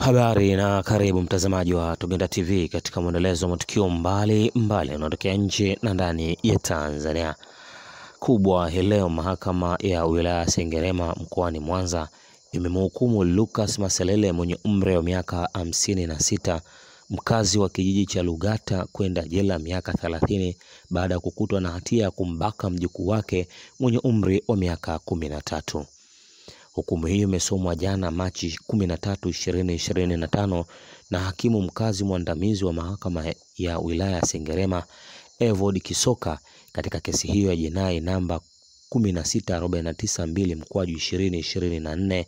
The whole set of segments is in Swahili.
Habari na karibu mtazamaji wa Tugenda TV katika mwendelezo wa matukio mbali yanayotokea nje na ndani ya Tanzania. Kubwa hii leo, mahakama ya wilaya Sengerema mkoani Mwanza imemhukumu Lucas Maselele mwenye umri wa miaka 56, mkazi wa kijiji cha Lugata, kwenda jela miaka 30 baada ya kukutwa na hatia ya kumbaka mjukuu wake mwenye umri wa miaka 13. Hukumu hiyo imesomwa jana Machi 13, 2025 na hakimu mkazi mwandamizi wa mahakama ya wilaya Sengerema Evod Kisoka katika kesi hiyo ya jinai namba 16492/2024.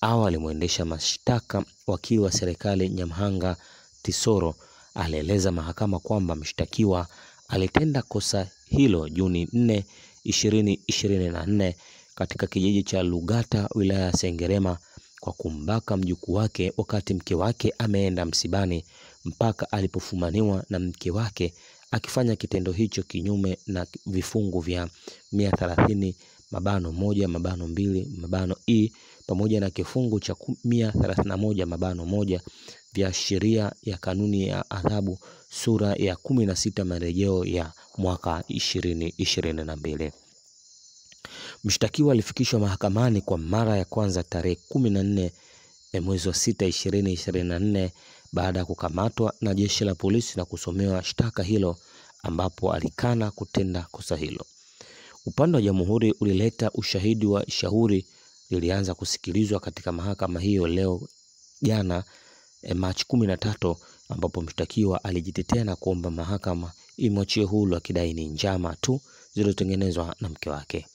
Awali mwendesha mashtaka wakili wa serikali Nyamhanga Tisoro alieleza mahakama kwamba mshtakiwa alitenda kosa hilo Juni 4, 2024 katika kijiji cha Lugata wilaya ya Sengerema kwa kumbaka mjukuu wake wakati mke wake ameenda msibani, mpaka alipofumaniwa na mke wake akifanya kitendo hicho kinyume na vifungu vya 130(1)(2)(e) pamoja na kifungu cha 131(1) vya sheria ya kanuni ya adhabu sura ya 16 marejeo ya mwaka 2022. Mshtakiwa alifikishwa mahakamani kwa mara ya kwanza tarehe 14 mwezi wa 6, 2024 baada ya kukamatwa na jeshi la polisi na kusomewa shtaka hilo, ambapo alikana kutenda kosa hilo. Upande wa jamhuri ulileta ushahidi wa shauri lilianza kusikilizwa katika mahakama hiyo leo jana Machi 13, ambapo mshtakiwa alijitetea na kuomba mahakama imwachie huru akidai ni njama tu zilizotengenezwa na mke wake.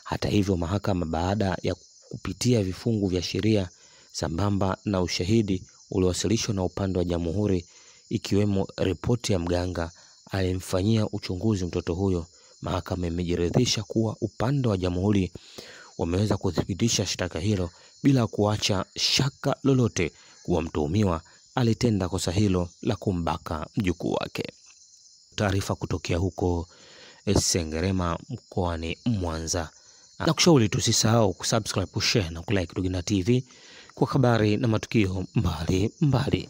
Hata hivyo, mahakama baada ya kupitia vifungu vya sheria sambamba na ushahidi uliowasilishwa na upande wa jamhuri, ikiwemo ripoti ya mganga alimfanyia uchunguzi mtoto huyo, mahakama imejiridhisha kuwa upande wa jamhuri wameweza kuthibitisha shtaka hilo bila kuacha shaka lolote kuwa mtuhumiwa alitenda kosa hilo la kumbaka mjukuu wake. Taarifa kutokea huko Sengerema mkoani Mwanza. Na kushauri tusisahau kusubscribe, kushare na kulike Tugenda TV kwa habari na matukio mbali.